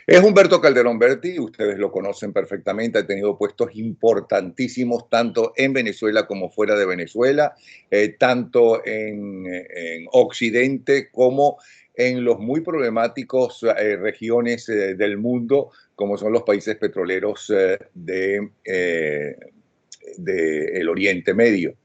Es Humberto Calderón Berti, ustedes lo conocen perfectamente, ha tenido puestos importantísimos tanto en Venezuela como fuera de Venezuela, tanto en Occidente como en los muy problemáticos regiones del mundo, como son los países petroleros del Oriente Medio.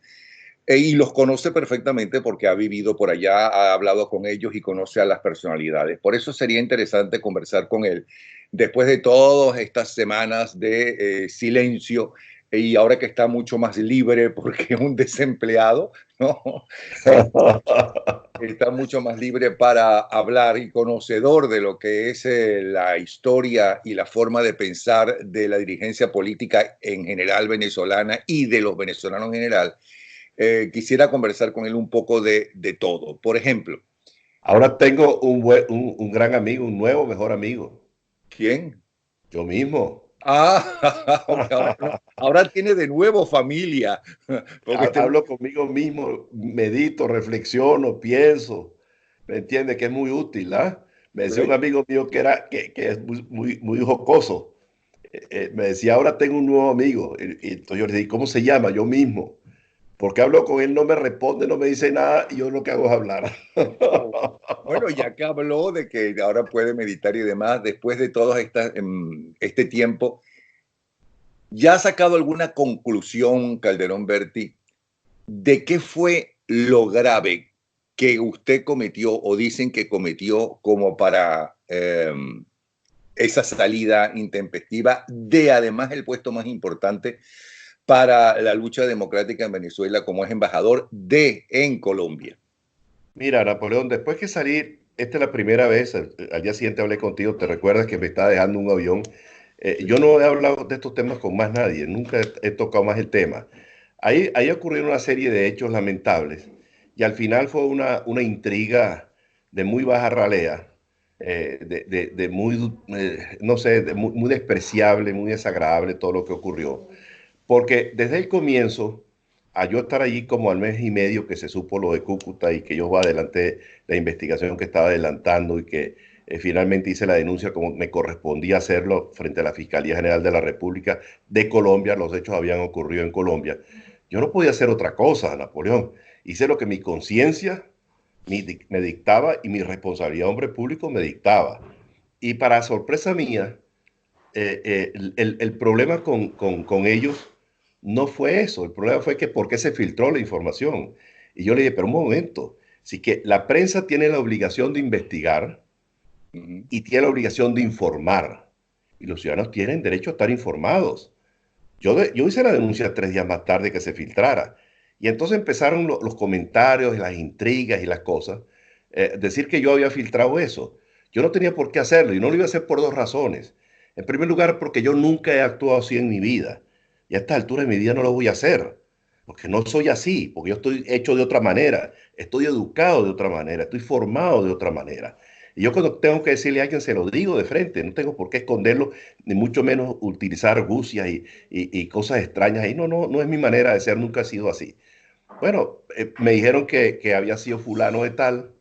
Y los conoce perfectamente porque ha vivido por allá, ha hablado con ellos y conoce a las personalidades. Por eso sería interesante conversar con él después de todas estas semanas de silencio y ahora que está mucho más libre porque es un desempleado, ¿no? Eh, Está mucho más libre para hablar y conocedor de lo que es la historia y la forma de pensar de la dirigencia política en general venezolana y de los venezolanos en general. Quisiera conversar con él un poco de todo. Por ejemplo, Ahora tengo un gran amigo, un nuevo mejor amigo. ¿quién? Yo mismo. Ok, ahora tiene de nuevo familia, porque Hablo conmigo mismo, medito, reflexiono, pienso. ¿Me entiende? Que es muy útil, ¿ah? Me decía un amigo mío que es muy jocoso. Me decía, ahora tengo un nuevo amigo. Y entonces yo le dije, ¿cómo se llama? Yo mismo. Porque hablo con él, no me responde, no me dice nada y yo lo que hago es hablar. oh, bueno, ya que habló de que ahora puede meditar y demás, después de todo este tiempo, ¿ya ha sacado alguna conclusión, Calderón Berti, de qué fue lo grave que usted cometió o dicen que cometió como para esa salida intempestiva de además el puesto más importante para la lucha democrática en Venezuela como es embajador en Colombia? Mira, Napoleón, después que salí, esta es la primera vez, al día siguiente hablé contigo, te recuerdas que me estaba dejando un avión. Yo Sí. no he hablado de estos temas con más nadie, nunca he tocado más el tema. Ahí ocurrieron una serie de hechos lamentables y al final fue una intriga de muy baja ralea, de muy, no sé, muy despreciable, muy desagradable todo lo que ocurrió. Porque desde el comienzo, a yo estar allí como al mes y medio que se supo lo de Cúcuta y que yo adelanté la investigación que estaba adelantando y que finalmente hice la denuncia como me correspondía hacerlo frente a la Fiscalía General de la República de Colombia, los hechos habían ocurrido en Colombia. Yo no podía hacer otra cosa, Napoleón. Hice lo que mi conciencia me dictaba y mi responsabilidad de hombre público me dictaba. Y para sorpresa mía, el problema con ellos no fue eso. El problema fue que por qué se filtró la información. Y yo le dije, pero un momento, si que la prensa tiene la obligación de investigar Ujú. y tiene la obligación de informar. Y los ciudadanos tienen derecho a estar informados. Yo hice la denuncia 3 días más tarde que se filtrara. Y entonces empezaron los comentarios, las intrigas y las cosas. Decir que yo había filtrado eso. Yo no tenía por qué hacerlo y no lo iba a hacer por dos razones. En primer lugar, porque yo nunca he actuado así en mi vida. Y a esta altura de mi vida no lo voy a hacer. Porque no soy así, porque yo estoy hecho de otra manera, estoy educado de otra manera, estoy formado de otra manera. Y yo cuando tengo que decirle a alguien se lo digo de frente, no tengo por qué esconderlo, ni mucho menos utilizar argucias y cosas extrañas. Y no es mi manera de ser, nunca ha sido así. Bueno, me dijeron que había sido fulano de tal.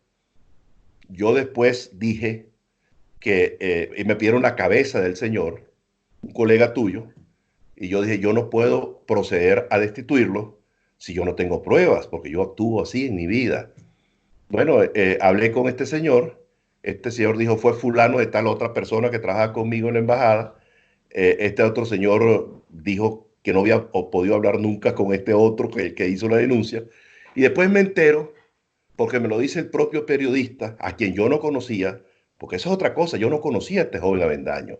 Yo después dije y me pidieron la cabeza del señor, un colega tuyo, y yo dije, yo no puedo proceder a destituirlo si yo no tengo pruebas, porque yo actúo así en mi vida. Bueno, hablé con este señor dijo, fue fulano de tal otra persona que trabaja conmigo en la embajada. Este otro señor dijo que no había podido hablar nunca con este otro que hizo la denuncia. Y después me entero, porque me lo dice el propio periodista, a quien yo no conocía, porque eso es otra cosa, yo no conocía a este joven Avendaño.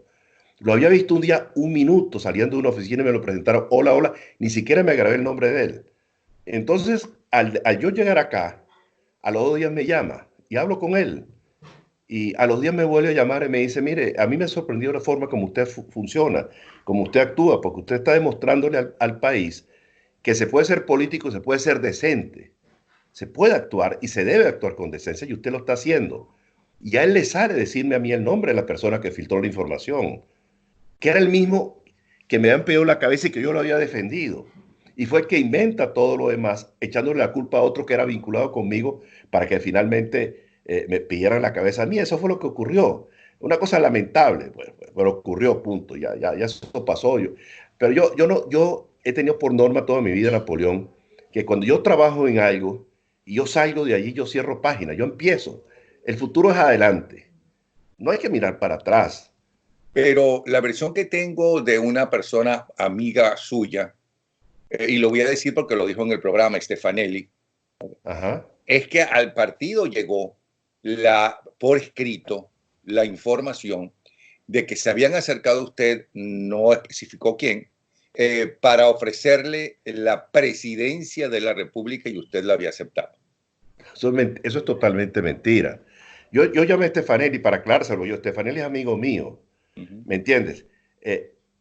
Lo había visto un día, un minuto, saliendo de una oficina y me lo presentaron, hola, hola, ni siquiera me grabé el nombre de él. Entonces, al yo llegar acá, a los 2 días me llama y hablo con él. Y a los días me vuelve a llamar y me dice, mire, a mí me ha sorprendido la forma como usted funciona, como usted actúa, porque usted está demostrándole al país que se puede ser político, se puede ser decente, se puede actuar y se debe actuar con decencia y usted lo está haciendo. Y a él le sale decirme a mí el nombre de la persona que filtró la información, que era el mismo que me había pedido la cabeza y que yo lo había defendido. Y fue el que inventa todo lo demás, echándole la culpa a otro que era vinculado conmigo para que finalmente me pidieran la cabeza a mí. Eso fue lo que ocurrió. Una cosa lamentable, pues, pero ocurrió, punto. Ya eso pasó. Pero yo he tenido por norma toda mi vida, Napoleón, que cuando yo trabajo en algo y yo salgo de allí, yo cierro página, yo empiezo. El futuro es adelante. No hay que mirar para atrás. Pero la versión que tengo de una persona amiga suya, y lo voy a decir porque lo dijo en el programa Stefanelli, Ajá. es que al partido llegó por escrito la información de que se habían acercado a usted, no especificó quién, para ofrecerle la presidencia de la República y usted la había aceptado. Eso es totalmente mentira. Yo llamé a Stefanelli para aclarárselo. Stefanelli es amigo mío. Uh -huh. ¿Me entiendes?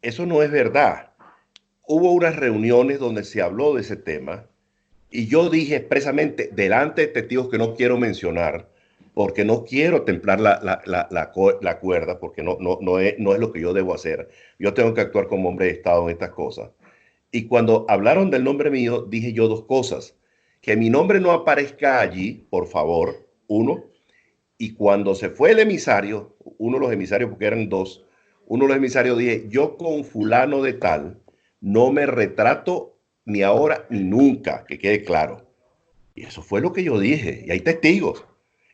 Eso no es verdad. Hubo unas reuniones donde se habló de ese tema y yo dije expresamente delante de testigos que no quiero mencionar, porque no quiero templar la cuerda, porque no es lo que yo debo hacer. Yo tengo que actuar como hombre de Estado en estas cosas. Y cuando hablaron del nombre mío, dije yo dos cosas. Que mi nombre no aparezca allí, por favor, uno. Y cuando se fue el emisario, uno de los emisarios, porque eran dos, uno de los emisarios dije, yo con fulano de tal no me retrato ni ahora ni nunca, que quede claro. Y eso fue lo que yo dije. Y hay testigos.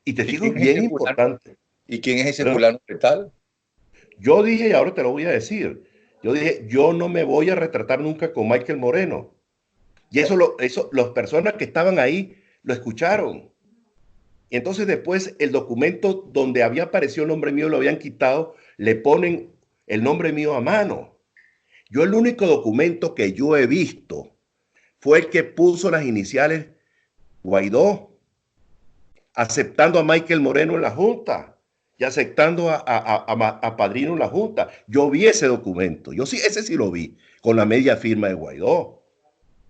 Y ¿Y testigos quién es bien ese fulano? importantes. ¿Y quién es ese Pero fulano de tal? yo dije, y ahora te lo voy a decir, yo dije, yo no me voy a retratar nunca con Michael Moreno. Y eso las personas que estaban ahí lo escucharon. Y entonces después el documento donde había aparecido el nombre mío lo habían quitado, le ponen el nombre mío a mano. Yo el único documento que yo he visto fue el que puso las iniciales Guaidó, aceptando a Michael Moreno en la Junta y aceptando a Padrino en la Junta. Yo vi ese documento, yo sí, ese sí lo vi, con la media firma de Guaidó.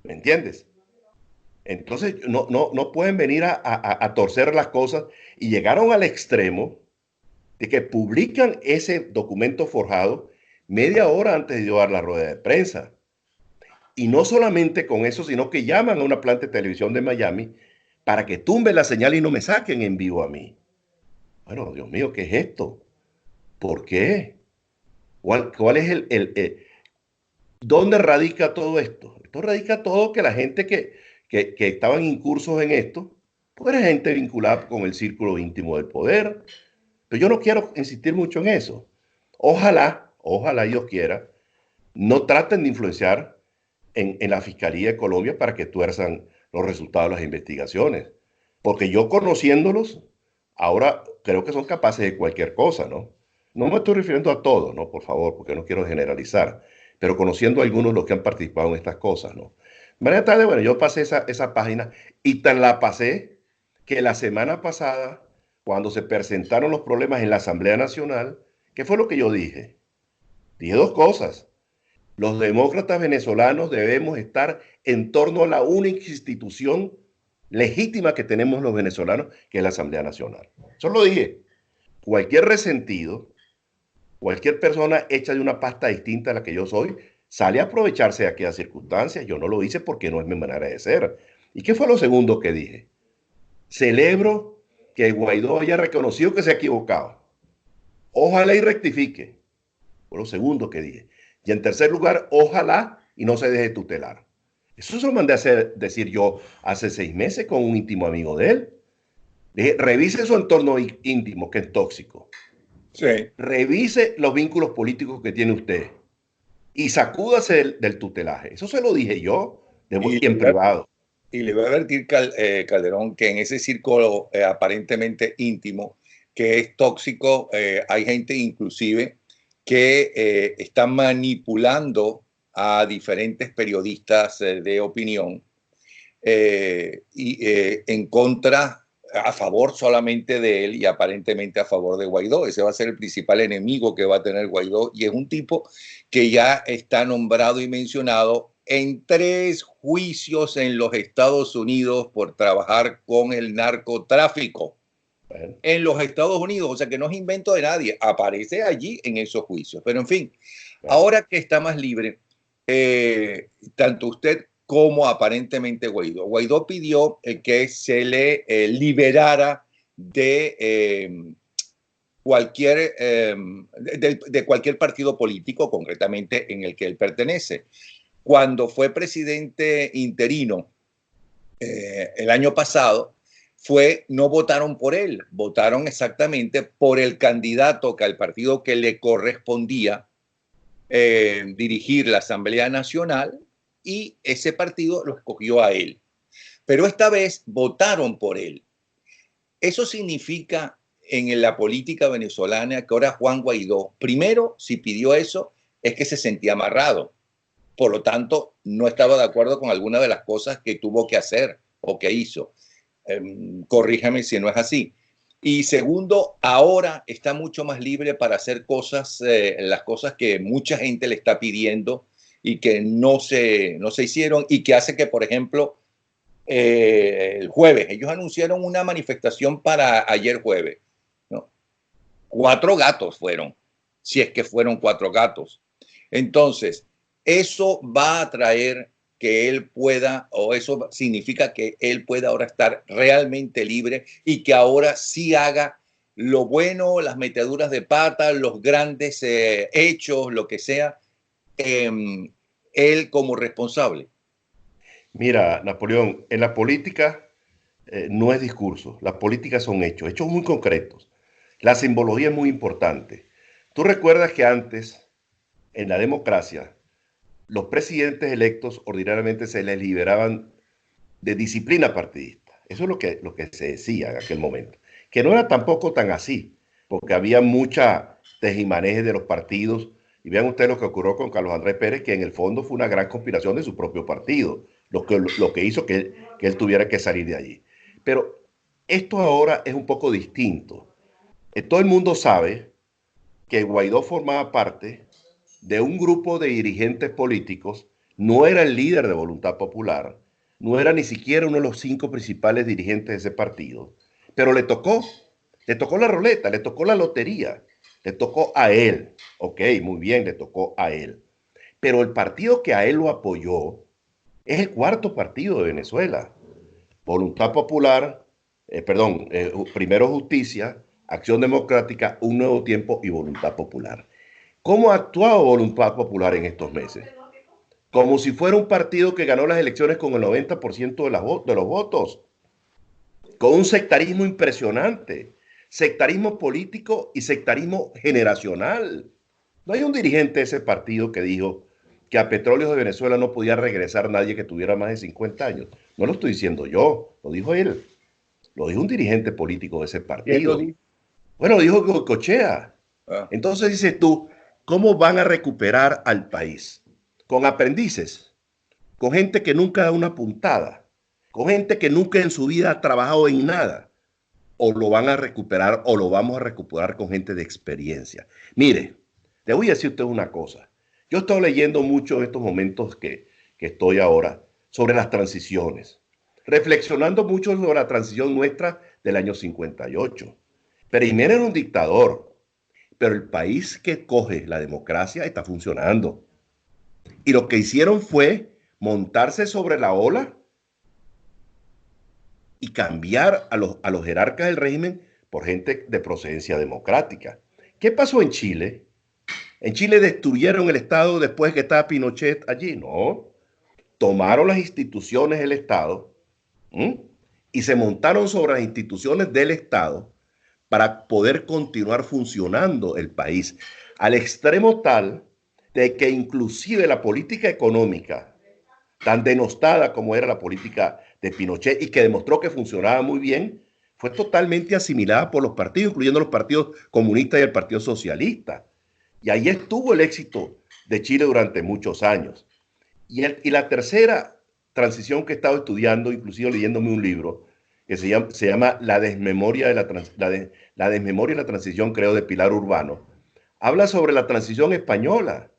¿Me entiendes? Entonces no pueden venir a torcer las cosas y llegaron al extremo de que publican ese documento forjado media hora antes de llevar la rueda de prensa. Y no solamente con eso, sino que llaman a una planta de televisión de Miami para que tumbe la señal y no me saquen en vivo a mí. Bueno, Dios mío, ¿qué es esto? ¿Por qué? ¿Cuál es ¿Dónde radica todo esto? Esto radica todo que la gente que estaban incursos en esto, pues era gente vinculada con el círculo íntimo del poder. Pero yo no quiero insistir mucho en eso. Ojalá Dios quiera, no traten de influenciar en la Fiscalía de Colombia para que tuerzan los resultados de las investigaciones. Porque yo conociéndolos, ahora creo que son capaces de cualquier cosa, ¿no? No me estoy refiriendo a todos, ¿no? Por favor, porque no quiero generalizar, pero conociendo a algunos de los que han participado en estas cosas, ¿no? De manera tarde, bueno, yo pasé esa página y tan la pasé que la semana pasada, cuando se presentaron los problemas en la Asamblea Nacional, ¿qué fue lo que yo dije? Dije dos cosas. Los demócratas venezolanos debemos estar en torno a la única institución legítima que tenemos los venezolanos, que es la Asamblea Nacional. Eso lo dije. Cualquier resentido, cualquier persona hecha de una pasta distinta a la que yo soy, sale a aprovecharse de aquellas circunstancias. Yo no lo hice porque no es mi manera de ser. ¿Y qué fue lo segundo que dije? Celebro que Guaidó haya reconocido que se ha equivocado. Ojalá y rectifique. Fue lo segundo que dije. Y en tercer lugar, ojalá y no se deje tutelar. Eso se lo mandé a decir yo hace 6 meses con un íntimo amigo de él. Dije, revise su entorno íntimo, que es tóxico. Sí. Revise los vínculos políticos que tiene usted y sacúdase del tutelaje. Eso se lo dije yo Y, en privado. y le voy a advertir, Calderón, que en ese círculo aparentemente íntimo, que es tóxico, hay gente inclusive que está manipulando a diferentes periodistas de opinión en contra, a favor solamente de él y aparentemente a favor de Guaidó. Ese va a ser el principal enemigo que va a tener Guaidó y es un tipo que ya está nombrado y mencionado en 3 juicios en los Estados Unidos por trabajar con el narcotráfico. Bueno, En los Estados Unidos, o sea que no es invento de nadie, aparece allí en esos juicios. Pero en fin, bueno. ahora que está más libre, tanto usted como aparentemente Guaidó. Guaidó pidió que se le liberara de cualquier, de cualquier partido político, concretamente en el que él pertenece. Cuando fue presidente interino el año pasado, no votaron por él, votaron exactamente por el candidato que al partido que le correspondía dirigir la Asamblea Nacional, y ese partido lo escogió a él. Pero esta vez votaron por él. Eso significa en la política venezolana que ahora Juan Guaidó, primero, si pidió eso, es que se sentía amarrado. Por lo tanto, no estaba de acuerdo con alguna de las cosas que tuvo que hacer o que hizo. Corríjame si no es así. Y segundo, ahora está mucho más libre para hacer cosas, las cosas que mucha gente le está pidiendo y que no se hicieron, y que hace que, por ejemplo, el jueves, ellos anunciaron una manifestación para ayer jueves, ¿no? 4 gatos fueron, si es que fueron 4 gatos. Entonces, eso va a traer que él pueda, o eso significa que él pueda ahora estar realmente libre y que ahora sí haga lo bueno, las meteduras de pata, los grandes hechos, lo que sea, él como responsable. Mira, Napoleón, en la política no es discurso, las políticas son hechos, hechos muy concretos. La simbología es muy importante. Tú recuerdas que antes, en la democracia, los presidentes electos ordinariamente se les liberaban de disciplina partidista. Eso es lo que se decía en aquel momento. Que no era tampoco tan así, porque había mucha tejimaneje de los partidos. Y vean ustedes lo que ocurrió con Carlos Andrés Pérez, que en el fondo fue una gran conspiración de su propio partido, lo que hizo que él tuviera que salir de allí. Pero esto ahora es un poco distinto. Todo el mundo sabe que Guaidó formaba parte de un grupo de dirigentes políticos, no era el líder de Voluntad Popular, no era ni siquiera uno de los 5 principales dirigentes de ese partido, pero le tocó la roleta, le tocó la lotería, le tocó a él. Ok, muy bien, le tocó a él. Pero el partido que a él lo apoyó es el 4º partido de Venezuela. Voluntad Popular, Primero Justicia, Acción Democrática, Un Nuevo Tiempo y Voluntad Popular. ¿Cómo ha actuado Voluntad Popular en estos meses? Como si fuera un partido que ganó las elecciones con el 90% de los votos, con un sectarismo impresionante, sectarismo político y sectarismo generacional. No hay un dirigente de ese partido que dijo que a Petróleos de Venezuela no podía regresar nadie que tuviera más de 50 años. No lo estoy diciendo yo, lo dijo él. Lo dijo un dirigente político de ese partido. Bueno, lo dijo Goicoechea. Entonces dices tú, ¿cómo van a recuperar al país? Con aprendices, con gente que nunca da una puntada, con gente que nunca en su vida ha trabajado en nada. O lo van a recuperar o lo vamos a recuperar con gente de experiencia. Mire, le voy a decir a usted una cosa. Yo he estado leyendo mucho en estos momentos que estoy ahora sobre las transiciones, reflexionando mucho sobre la transición nuestra del año 58. Primero era un dictador, pero el país que coge la democracia está funcionando. Y lo que hicieron fue montarse sobre la ola y cambiar a los jerarcas del régimen por gente de procedencia democrática. ¿Qué pasó en Chile? ¿En Chile destruyeron el Estado después que estaba Pinochet allí? No. Tomaron las instituciones del Estado y se montaron sobre las instituciones del Estado para poder continuar funcionando el país, al extremo tal de que inclusive la política económica, tan denostada como era la política de Pinochet y que demostró que funcionaba muy bien, fue totalmente asimilada por los partidos, incluyendo los partidos comunistas y el Partido Socialista. Y ahí estuvo el éxito de Chile durante muchos años. Y la tercera transición que he estado estudiando, inclusive leyéndome un libro, que se llama La desmemoria de la desmemoria y la transición, creo, de Pilar Urbano, habla sobre la transición española.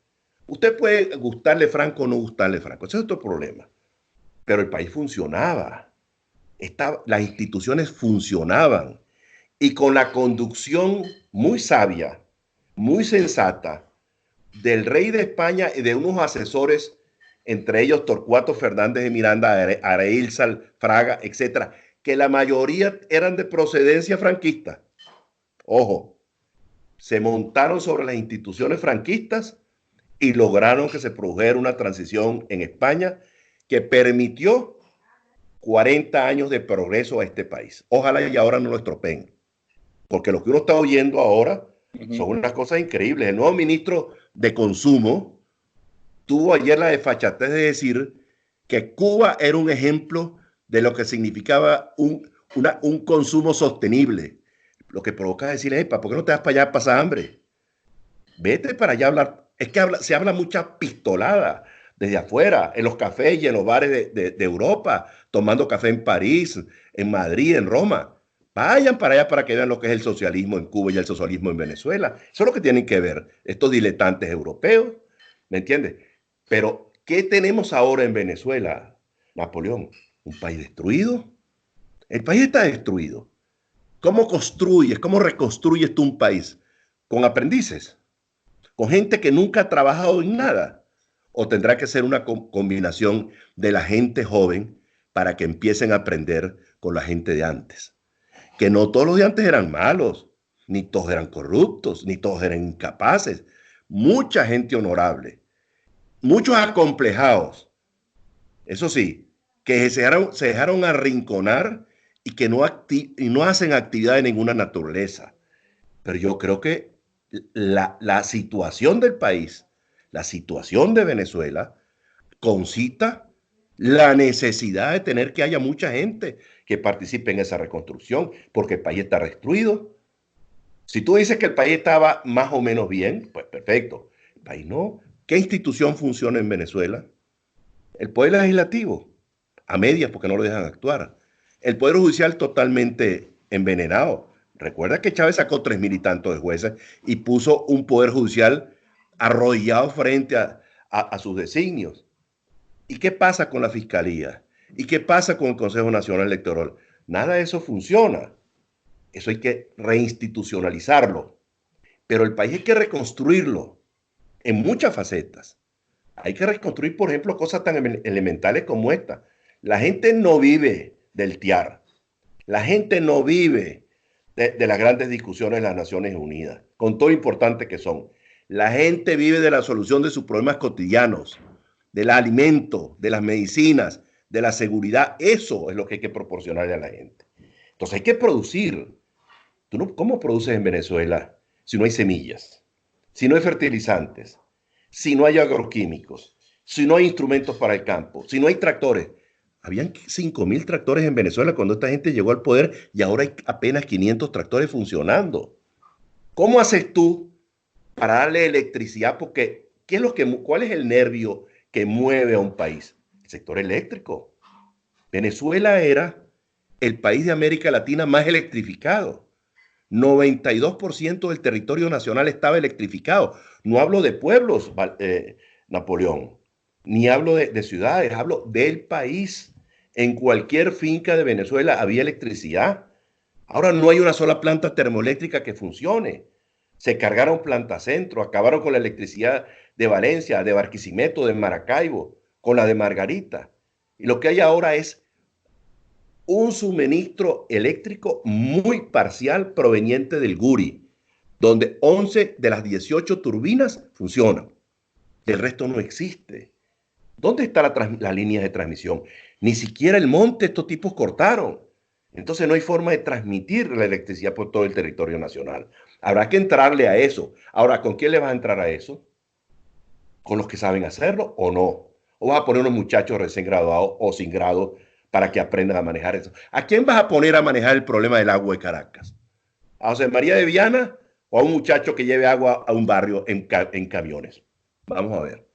Usted puede gustarle Franco o no gustarle Franco, ese es otro problema. Pero el país funcionaba. Las instituciones funcionaban. Y con la conducción muy sabia, muy sensata, del rey de España y de unos asesores, entre ellos Torcuato Fernández de Miranda, Areilza Fraga, etcétera, que la mayoría eran de procedencia franquista. Ojo, se montaron sobre las instituciones franquistas y lograron que se produjera una transición en España que permitió 40 años de progreso a este país. Ojalá y ahora no lo estropeen, porque lo que uno está oyendo ahora son unas cosas increíbles. El nuevo ministro de Consumo tuvo ayer la desfachatez de decir que Cuba era un ejemplo de lo que significaba un consumo sostenible. Lo que provoca decirle, ¿por qué no te vas para allá a pasar hambre? Vete para allá a hablar. Es que se habla mucha pistolada desde afuera, en los cafés y en los bares de Europa, tomando café en París, en Madrid, en Roma. Vayan para allá para que vean lo que es el socialismo en Cuba y el socialismo en Venezuela. Eso es lo que tienen que ver estos diletantes europeos, ¿me entiendes? Pero, ¿qué tenemos ahora en Venezuela, Napoleón? ¿Un país destruido? El país está destruido. ¿Cómo construyes, cómo reconstruyes tú un país? ¿Con aprendices? ¿Con gente que nunca ha trabajado en nada? ¿O tendrá que ser una combinación de la gente joven para que empiecen a aprender con la gente de antes? Que no todos los de antes eran malos, ni todos eran corruptos, ni todos eran incapaces. Mucha gente honorable, muchos acomplejados, eso sí, que se dejaron arrinconar y que no hacen actividad de ninguna naturaleza. Pero yo creo que la situación del país, la situación de Venezuela, concita la necesidad de tener que haya mucha gente que participe en esa reconstrucción, porque el país está destruido. Si tú dices que el país estaba más o menos bien, pues perfecto. El país no. ¿Qué institución funciona en Venezuela? El poder legislativo, a medias porque no lo dejan actuar. El poder judicial totalmente envenenado. Recuerda que Chávez sacó 3.000 y tantos de jueces y puso un poder judicial arrodillado frente a sus designios. ¿Y qué pasa con la fiscalía? ¿Y qué pasa con el Consejo Nacional Electoral? Nada de eso funciona. Eso hay que reinstitucionalizarlo. Pero el país hay que reconstruirlo en muchas facetas. Hay que reconstruir, por ejemplo, cosas tan elementales como esta. La gente no vive del TIAR. La gente no vive de las grandes discusiones de las Naciones Unidas, con todo lo importante que son. La gente vive de la solución de sus problemas cotidianos, del alimento, de las medicinas, de la seguridad. Eso es lo que hay que proporcionarle a la gente. Entonces hay que producir. ¿Cómo produces en Venezuela si no hay semillas, si no hay fertilizantes, si no hay agroquímicos, si no hay instrumentos para el campo, si no hay tractores? Habían 5.000 tractores en Venezuela cuando esta gente llegó al poder y ahora hay apenas 500 tractores funcionando. ¿Cómo haces tú para darle electricidad? Porque ¿cuál es el nervio que mueve a un país? El sector eléctrico. Venezuela era el país de América Latina más electrificado. 92% del territorio nacional estaba electrificado. No hablo de pueblos, Napoleón, ni hablo de ciudades, hablo del país. En cualquier finca de Venezuela había electricidad. Ahora no hay una sola planta termoeléctrica que funcione. Se cargaron Planta Centro, acabaron con la electricidad de Valencia, de Barquisimeto, de Maracaibo, con la de Margarita. Y lo que hay ahora es un suministro eléctrico muy parcial proveniente del Guri, donde 11 de las 18 turbinas funcionan. El resto no existe. ¿Dónde está la línea de transmisión? Ni siquiera el monte estos tipos cortaron. Entonces no hay forma de transmitir la electricidad por todo el territorio nacional. Habrá que entrarle a eso. Ahora, ¿con quién le vas a entrar a eso? ¿Con los que saben hacerlo o no? ¿O vas a poner unos muchachos recién graduados o sin grado para que aprendan a manejar eso? ¿A quién vas a poner a manejar el problema del agua de Caracas? ¿A José María de Viana o a un muchacho que lleve agua a un barrio en camiones? Vamos a ver.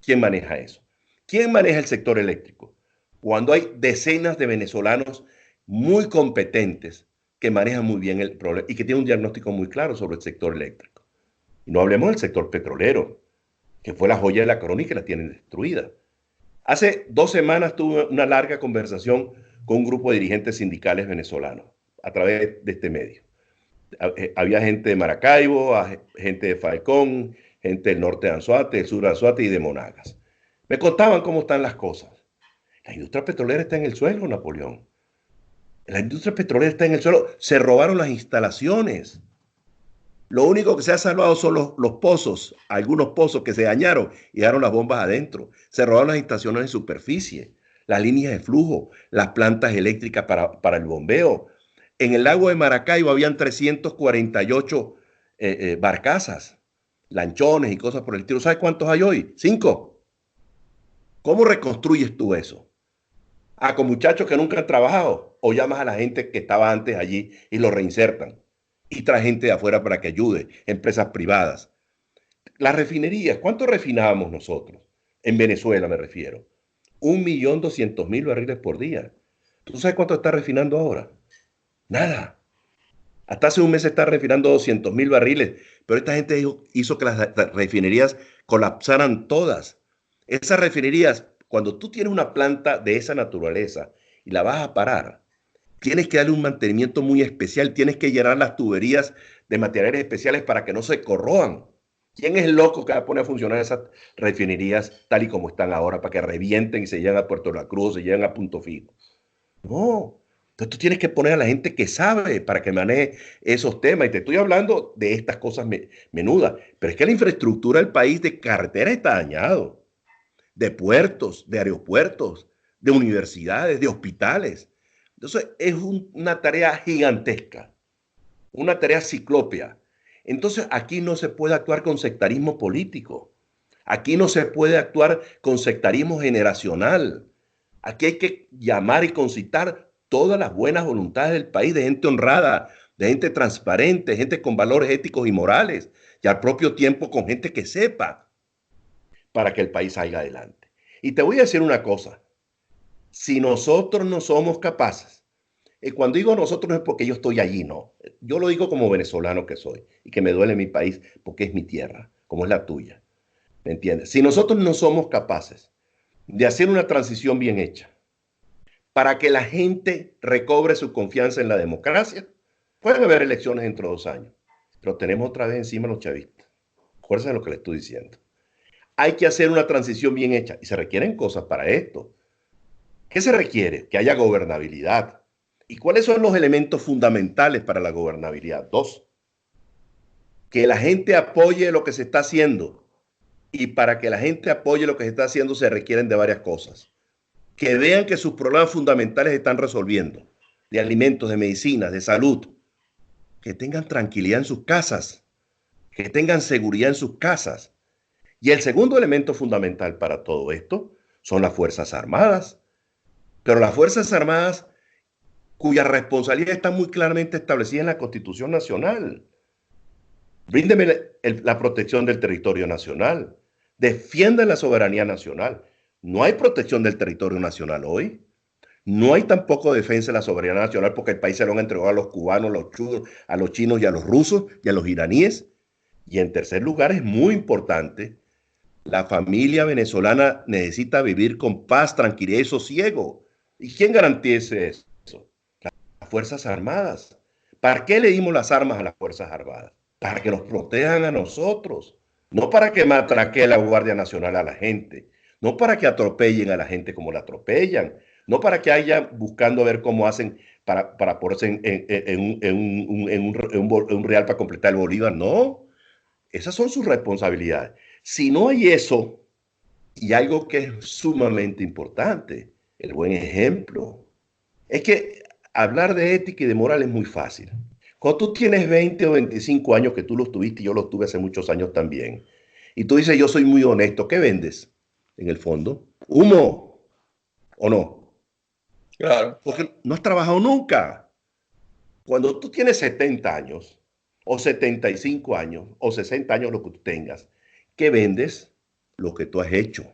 ¿Quién maneja eso? ¿Quién maneja el sector eléctrico? Cuando hay decenas de venezolanos muy competentes que manejan muy bien el problema y que tienen un diagnóstico muy claro sobre el sector eléctrico. Y no hablemos del sector petrolero, que fue la joya de la corona y que la tienen destruida. Hace 2 semanas tuve una larga conversación con un grupo de dirigentes sindicales venezolanos a través de este medio. Había gente de Maracaibo, gente de Falcón, gente del norte de Anzoátegui, del sur de Anzoátegui y de Monagas. Me contaban cómo están las cosas. La industria petrolera está en el suelo, Napoleón. La industria petrolera está en el suelo. Se robaron las instalaciones. Lo único que se ha salvado son los pozos, algunos pozos que se dañaron y dejaron las bombas adentro. Se robaron las estaciones de superficie, las líneas de flujo, las plantas eléctricas para el bombeo. En el lago de Maracaibo habían 348 barcazas, lanchones y cosas por el estilo. ¿Sabes cuántos hay hoy? 5. ¿Cómo reconstruyes tú eso? Con muchachos que nunca han trabajado, o llamas a la gente que estaba antes allí y lo reinsertan y trae gente de afuera para que ayude, empresas privadas. Las refinerías, ¿cuánto refinábamos nosotros? En Venezuela me refiero. 1.200.000 barriles por día. ¿Tú sabes cuánto está refinando ahora? Nada. Hasta hace un mes se está refinando 200.000 barriles, pero esta gente hizo que las refinerías colapsaran todas. Esas refinerías, cuando tú tienes una planta de esa naturaleza y la vas a parar, tienes que darle un mantenimiento muy especial, tienes que llenar las tuberías de materiales especiales para que no se corroan. ¿Quién es el loco que va a poner a funcionar esas refinerías tal y como están ahora para que revienten y se lleven a Puerto La Cruz, se lleven a Punto Fijo? No. Entonces tú tienes que poner a la gente que sabe para que maneje esos temas. Y te estoy hablando de estas cosas menudas. Pero es que la infraestructura del país de carretera está dañado. De puertos, de aeropuertos, de universidades, de hospitales. Entonces es una tarea gigantesca. Una tarea ciclópea. Entonces aquí no se puede actuar con sectarismo político. Aquí no se puede actuar con sectarismo generacional. Aquí hay que llamar y concitar todas las buenas voluntades del país, de gente honrada, de gente transparente, gente con valores éticos y morales, y al propio tiempo con gente que sepa para que el país salga adelante. Y te voy a decir una cosa, si nosotros no somos capaces, cuando digo nosotros no es porque yo estoy allí, no, yo lo digo como venezolano que soy y que me duele mi país porque es mi tierra, como es la tuya, ¿me entiendes? Si nosotros no somos capaces de hacer una transición bien hecha, para que la gente recobre su confianza en la democracia. Pueden haber elecciones dentro de 2 años, pero tenemos otra vez encima los chavistas. Acuérdense de lo que les estoy diciendo. Hay que hacer una transición bien hecha y se requieren cosas para esto. ¿Qué se requiere? Que haya gobernabilidad. ¿Y cuáles son los elementos fundamentales para la gobernabilidad? 2. Que la gente apoye lo que se está haciendo. Y para que la gente apoye lo que se está haciendo se requieren de varias cosas. Que vean que sus problemas fundamentales están resolviendo, de alimentos, de medicinas, de salud, que tengan tranquilidad en sus casas, que tengan seguridad en sus casas. Y el segundo elemento fundamental para todo esto son las Fuerzas Armadas, pero las Fuerzas Armadas cuya responsabilidad está muy claramente establecida en la Constitución Nacional. Bríndeme la protección del territorio nacional, defiendan la soberanía nacional. No hay protección del territorio nacional hoy. No hay tampoco defensa de la soberanía nacional porque el país se lo han entregado a los cubanos, a los chinos y a los rusos y a los iraníes. Y en tercer lugar, es muy importante, la familia venezolana necesita vivir con paz, tranquilidad y sosiego. ¿Y quién garantiza eso? Las Fuerzas Armadas. ¿Para qué le dimos las armas a las Fuerzas Armadas? Para que nos protejan a nosotros. No para que matraque la Guardia Nacional a la gente. No para que atropellen a la gente como la atropellan. No para que haya buscando ver cómo hacen para ponerse en un real para completar el Bolívar. No, esas son sus responsabilidades. Si no hay eso, y algo que es sumamente importante, el buen ejemplo. Es que hablar de ética y de moral es muy fácil. Cuando tú tienes 20 o 25 años, que tú los tuviste y yo los tuve hace muchos años también, y tú dices, yo soy muy honesto, ¿qué vendes? En el fondo, humo, ¿o no? Claro. Porque no has trabajado nunca. Cuando tú tienes 70 años, o 75 años, o 60 años, lo que tú tengas, ¿qué vendes? Lo que tú has hecho.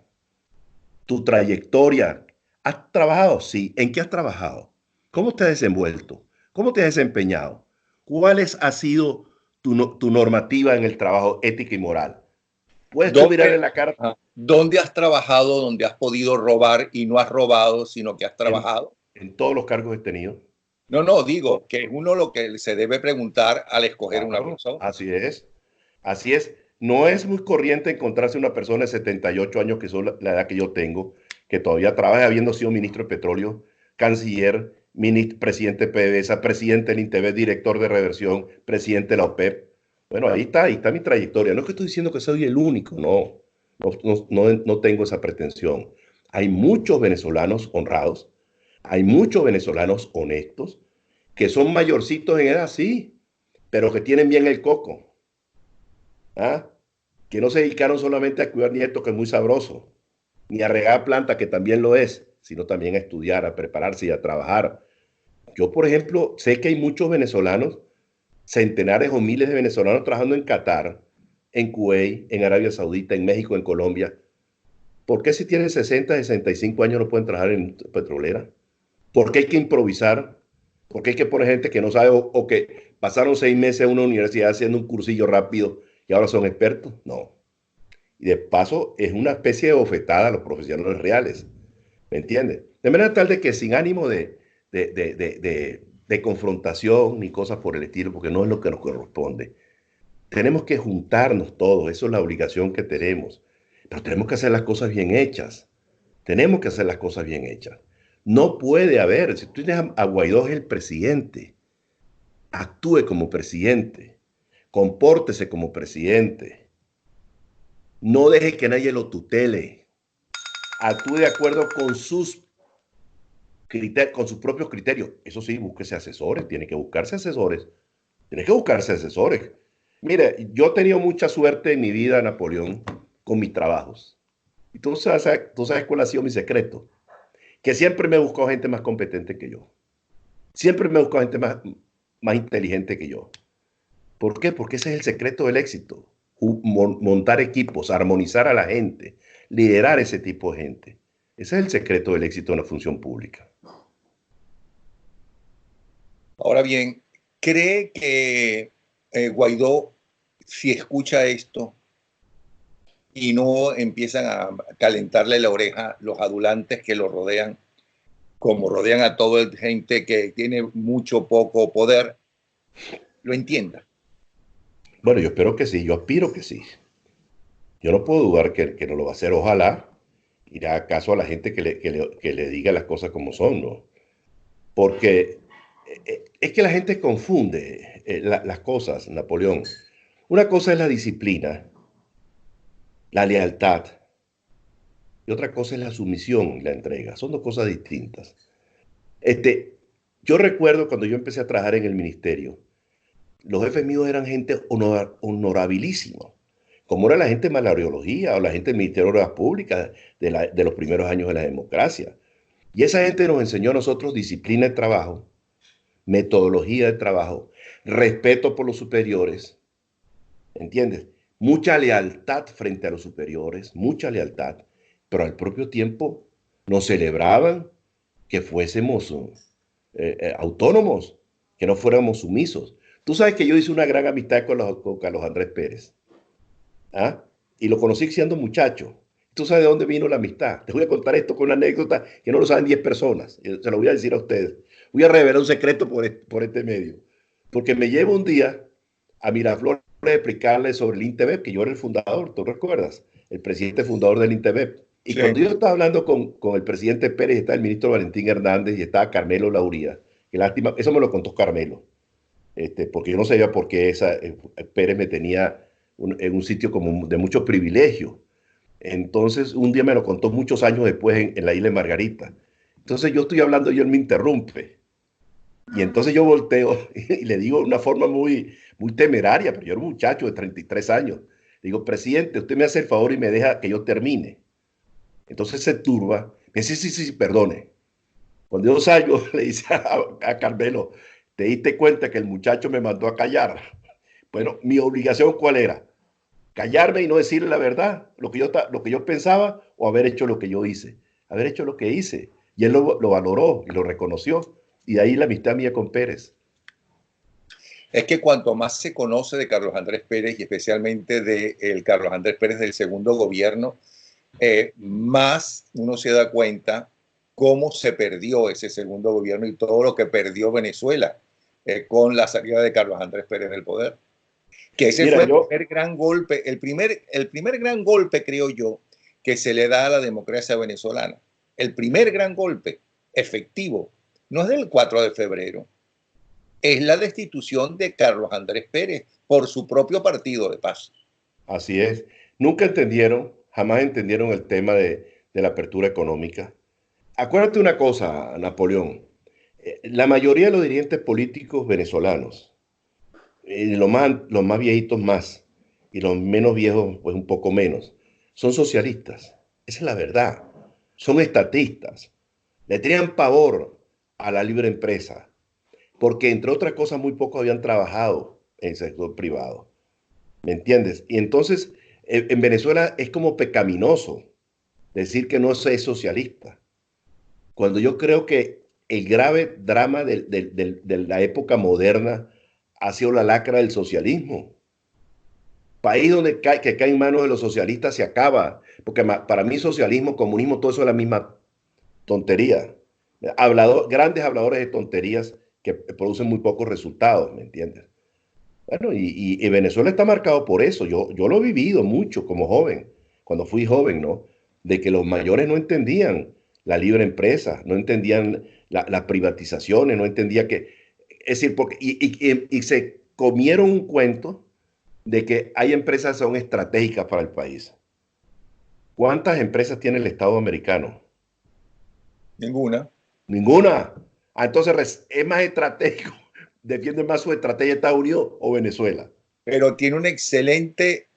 Tu trayectoria. ¿Has trabajado? Sí. ¿En qué has trabajado? ¿Cómo te has desenvuelto? ¿Cómo te has desempeñado? ¿Cuál ha sido tu normativa en el trabajo ética y moral? Puedes tú mirar en la cara. ¿Dónde has trabajado, donde has podido robar y no has robado, sino que has trabajado? En todos los cargos que he tenido. No, digo que es uno lo que se debe preguntar al escoger una persona. Así es. Así es. No es muy corriente encontrarse una persona de 78 años, que es la edad que yo tengo, que todavía trabaja habiendo sido ministro de Petróleo, canciller, presidente de PDVSA, presidente del INTV, director de reversión, presidente de la OPEP. Bueno, ahí está mi trayectoria. No es que estoy diciendo que soy el único, no, no tengo esa pretensión. Hay muchos venezolanos honrados, hay muchos venezolanos honestos, que son mayorcitos en edad, sí, pero que tienen bien el coco, ¿ah? Que no se dedicaron solamente a cuidar nietos, que es muy sabroso, ni a regar plantas, que también lo es, sino también a estudiar, a prepararse y a trabajar. Yo, por ejemplo, sé que hay muchos venezolanos, centenares o miles de venezolanos trabajando en Qatar, en Kuwait, en Arabia Saudita, en México, en Colombia. ¿Por qué si tienen 60, 65 años no pueden trabajar en petrolera? ¿Por qué hay que improvisar? ¿Por qué hay que poner gente que no sabe o que pasaron 6 meses en una universidad haciendo un cursillo rápido y ahora son expertos? No. Y de paso es una especie de bofetada a los profesionales reales. ¿Me entiendes? De manera tal de que sin ánimo de confrontación ni cosas por el estilo, porque no es lo que nos corresponde. Tenemos que juntarnos todos, eso es la obligación que tenemos. Pero tenemos que hacer las cosas bien hechas. Tenemos que hacer las cosas bien hechas. No puede haber, si tú tienes a Guaidó es el presidente, actúe como presidente, compórtese como presidente, no deje que nadie lo tutele, actúe de acuerdo con sus propios criterios. Eso sí, búsquese asesores, tiene que buscarse asesores, tiene que buscarse asesores. Mire, yo he tenido mucha suerte en mi vida, Napoleón, con mis trabajos. Y tú sabes cuál ha sido mi secreto. Que siempre me he buscado gente más competente que yo. Siempre me he buscado gente más inteligente que yo. ¿Por qué? Porque ese es el secreto del éxito. Montar equipos, armonizar a la gente, liderar ese tipo de gente. Ese es el secreto del éxito en la función pública. Ahora bien, ¿cree que Guaidó, si escucha esto y no empiezan a calentarle la oreja los adulantes que lo rodean, como rodean a toda la gente que tiene mucho poco poder, lo entienda? Bueno, yo espero que sí, yo aspiro que sí. Yo no puedo dudar que no lo va a hacer. Ojalá irá caso a la gente que le diga las cosas como son, ¿no? Porque es que la gente confunde las cosas, Napoleón. Una cosa es la disciplina, la lealtad, y otra cosa es la sumisión y la entrega. Son dos cosas distintas. Este, yo recuerdo cuando yo empecé a trabajar en el ministerio, los jefes míos eran gente honorabilísima, como era la gente de malariología o la gente del Ministerio de Obras Públicas de los primeros años de la democracia. Y esa gente nos enseñó a nosotros disciplina de trabajo, metodología de trabajo, respeto por los superiores, ¿entiendes? Mucha lealtad frente a los superiores, mucha lealtad, pero al propio tiempo nos celebraban que fuésemos autónomos, que no fuéramos sumisos. Tú sabes que yo hice una gran amistad con Carlos Andrés Pérez, ¿ah? Y lo conocí siendo muchacho. ¿Tú sabes de dónde vino la amistad? Te voy a contar esto con una anécdota que no lo saben 10 personas. Se lo voy a decir a ustedes. Voy a revelar un secreto por este medio. Porque me llevo un día a Miraflores a explicarle sobre el INTEBEP, que yo era el fundador, ¿tú recuerdas? El presidente fundador del INTEBEP. Y Sí. cuando yo estaba hablando con el presidente Pérez, estaba el ministro Valentín Hernández y estaba Carmelo Lauría. Qué lástima, eso me lo contó Carmelo, porque yo no sabía por qué Pérez me tenía en un sitio como de mucho privilegio. Entonces, un día me lo contó muchos años después en la isla de Margarita. Entonces, yo estoy hablando y él me interrumpe. Y entonces yo volteo y le digo de una forma muy temeraria, pero yo era un muchacho de 33 años. Le digo, presidente, usted me hace el favor y me deja que yo termine. Entonces se turba. Me dice, sí, sí, sí, perdone. Cuando yo salgo, le dice a Carmelo, ¿te diste cuenta que el muchacho me mandó a callar? Bueno, mi obligación, ¿cuál era? Callarme y no decirle la verdad, lo que yo pensaba, o haber hecho lo que yo hice. Haber hecho lo que hice. Y él lo valoró y lo reconoció. Y de ahí la amistad mía con Pérez. Es que cuanto más se conoce de Carlos Andrés Pérez y especialmente de Carlos Andrés Pérez del segundo gobierno, más uno se da cuenta cómo se perdió ese segundo gobierno y todo lo que perdió Venezuela con la salida de Carlos Andrés Pérez del poder. Que ese Mira, fue el yo, primer gran golpe, el primer gran golpe, creo yo, que se le da a la democracia venezolana. El primer gran golpe efectivo no es del 4 de febrero, es la destitución de Carlos Andrés Pérez por su propio partido, de paso. Así es. Nunca entendieron, jamás entendieron el tema de la apertura económica. Acuérdate una cosa, Napoleón. La mayoría de los dirigentes políticos venezolanos, los más viejitos más, y los menos viejos, pues un poco menos, son socialistas. Esa es la verdad. Son estatistas. Le tenían pavor a la libre empresa, porque entre otras cosas muy pocos habían trabajado en el sector privado. ¿Me entiendes? Y entonces en Venezuela es como pecaminoso decir que no es socialista, cuando yo creo que el grave drama de la época moderna ha sido la lacra del socialismo. País donde que cae en manos de los socialistas se acaba, porque para mí socialismo, comunismo, todo eso es la misma tontería. Grandes habladores de tonterías que producen muy pocos resultados, ¿me entiendes? Bueno, y Venezuela está marcado por eso. Yo lo he vivido mucho como joven, cuando fui joven, ¿no? De que los mayores no entendían la libre empresa, no entendían las privatizaciones, no entendía que, es decir, y se comieron un cuento de que hay empresas que son estratégicas para el país. ¿Cuántas empresas tiene el Estado americano? Ninguna. Ninguna. Entonces es más estratégico, defiende más su estrategia Estados Unidos o Venezuela. Pero tiene un excelente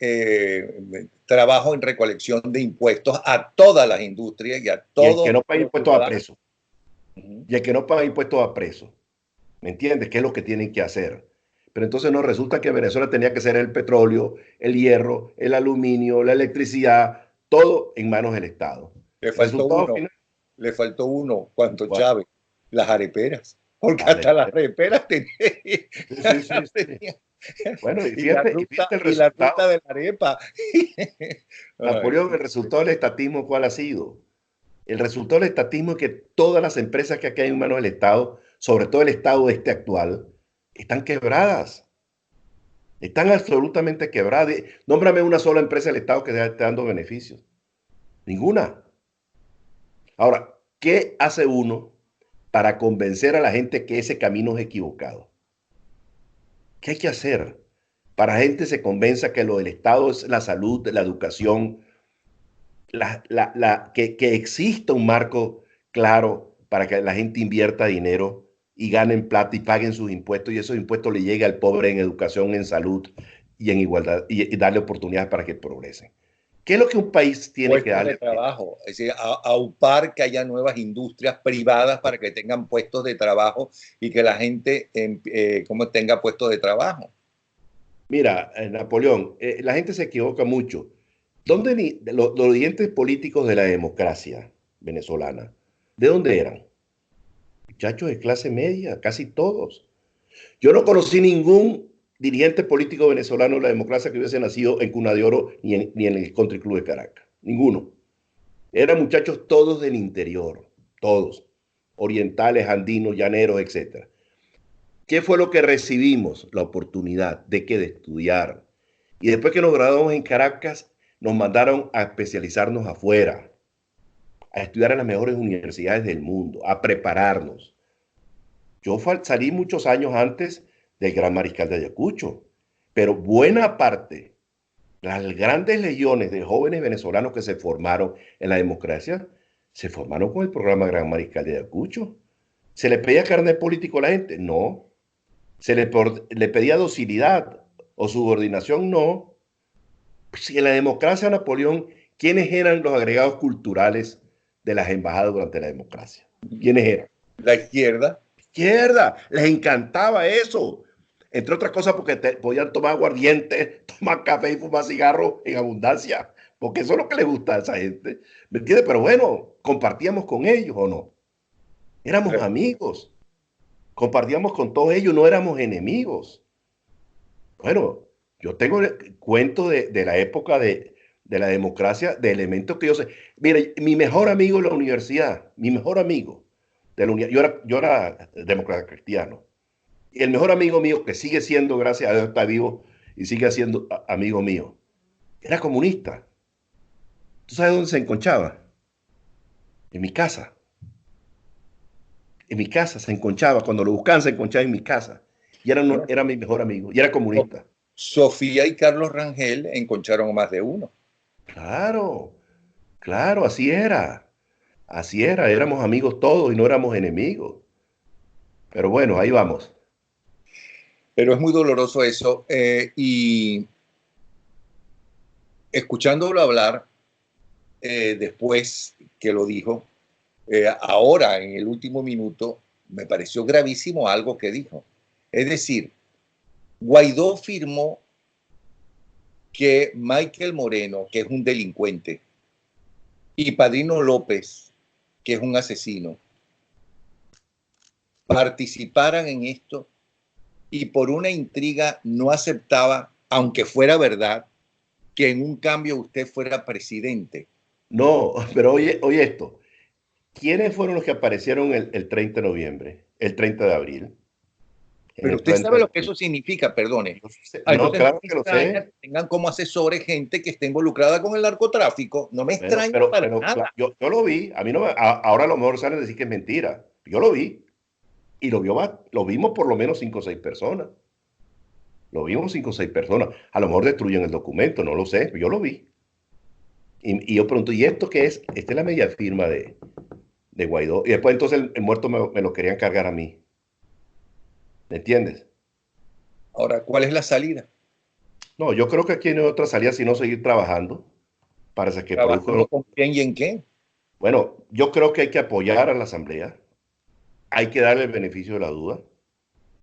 trabajo en recolección de impuestos a todas las industrias y a todos. Y el que no paga impuestos a preso. Y el que no paga impuestos a preso. ¿Me entiendes? ¿Qué es lo que tienen que hacer? Pero entonces no resulta que Venezuela tenía que ser el petróleo, el hierro, el aluminio, la electricidad, todo en manos del Estado. Le faltó uno. Final, le faltó uno, cuando Chávez, las areperas. Porque hasta las areperas tenía. Sí. Bueno, y fíjate el resultado. Y la ruta de la arepa. Napoleón, el resultado del estatismo, ¿cuál ha sido? El resultado del estatismo es que todas las empresas que aquí hay en manos del Estado, sobre todo el Estado actual, están quebradas. Están absolutamente quebradas. Nómbrame una sola empresa del Estado que esté dando beneficios. Ninguna. Ahora, ¿qué hace uno para convencer a la gente que ese camino es equivocado? ¿Qué hay que hacer para que la gente se convenza que lo del Estado es la salud, la educación, que exista un marco claro para que la gente invierta dinero y ganen plata y paguen sus impuestos y esos impuestos le lleguen al pobre en educación, en salud y en igualdad y darle oportunidades para que progresen? ¿Qué es lo que un país tiene que darle? De trabajo, es decir, aupar que haya nuevas industrias privadas para que tengan puestos de trabajo y que la gente como tenga puestos de trabajo. Mira, Napoleón, la gente se equivoca mucho. ¿Dónde los dirigentes políticos de la democracia venezolana, de dónde eran? Muchachos de clase media, casi todos. Yo no conocí ningún dirigente político venezolano de la democracia que hubiese nacido en Cuna de Oro ni en el Country Club de Caracas. Ninguno. Eran muchachos todos del interior, todos. Orientales, andinos, llaneros, etc. ¿Qué fue lo que recibimos? La oportunidad de estudiar. Y después que nos graduamos en Caracas, nos mandaron a especializarnos afuera, a estudiar en las mejores universidades del mundo, a prepararnos. Yo salí muchos años antes del Gran Mariscal de Ayacucho, pero buena parte, las grandes legiones de jóvenes venezolanos que se formaron en la democracia, se formaron con el programa Gran Mariscal de Ayacucho. ¿Se le pedía carnet político a la gente? No. ¿Se le pedía docilidad o subordinación? No. Si en la democracia, Napoleón, ¿quiénes eran los agregados culturales de las embajadas durante la democracia? ¿Quiénes eran? La izquierda. Izquierda, les encantaba eso. Entre otras cosas porque podían tomar aguardiente, tomar café y fumar cigarro en abundancia, porque eso es lo que les gusta a esa gente. ¿Me entiendes? Pero bueno, compartíamos con ellos o no. Éramos amigos. Compartíamos con todos ellos, no éramos enemigos. Bueno, yo tengo cuentos de la época de la democracia, de elementos que yo sé. Mire, mi mejor amigo en la universidad, mi mejor amigo de la universidad, yo era demócrata cristiano. Y el mejor amigo mío, que sigue siendo, gracias a Dios, está vivo y sigue siendo amigo mío, era comunista. ¿Tú sabes dónde se enconchaba? En mi casa. En mi casa se enconchaba, cuando lo buscaban se enconchaba en mi casa. Y era mi mejor amigo, y era comunista. Sofía y Carlos Rangel encontraron más de uno. Claro, claro, así era, éramos amigos todos y no éramos enemigos. Pero bueno, ahí vamos. Pero es muy doloroso eso. Y escuchándolo hablar, después que lo dijo, ahora en el último minuto, me pareció gravísimo algo que dijo. Es decir, Guaidó firmó que Michael Moreno, que es un delincuente, y Padrino López, que es un asesino, participaran en esto y por una intriga no aceptaba, aunque fuera verdad, que en un cambio usted fuera presidente. No, pero oye esto. ¿Quiénes fueron los que aparecieron el 30 de noviembre, el 30 de abril? En Pero el usted planta sabe de lo que eso significa, perdone. no, Entonces no claro me que lo extraña sé. que tengan como asesores gente que esté involucrada con el narcotráfico. No me Pero, extraña pero, para pero nada. yo lo vi. A mí no ahora a lo mejor salen a decir que es mentira. Yo lo vi. Y lo vimos por lo menos 5 o 6 personas. Lo vimos 5 o 6 personas. A lo mejor destruyen el documento, no lo sé. Pero yo lo vi. Y yo pregunto, ¿y esto qué es? Esta es la media firma de Guaidó. Y después entonces el muerto me lo querían cargar a mí. ¿Me entiendes? Ahora, ¿cuál es la salida? No, yo creo que aquí no hay otra salida sino seguir trabajando para que ¿Trabajando produzcan. con quién y en qué? Bueno, yo creo que hay que apoyar a la Asamblea, hay que darle el beneficio de la duda,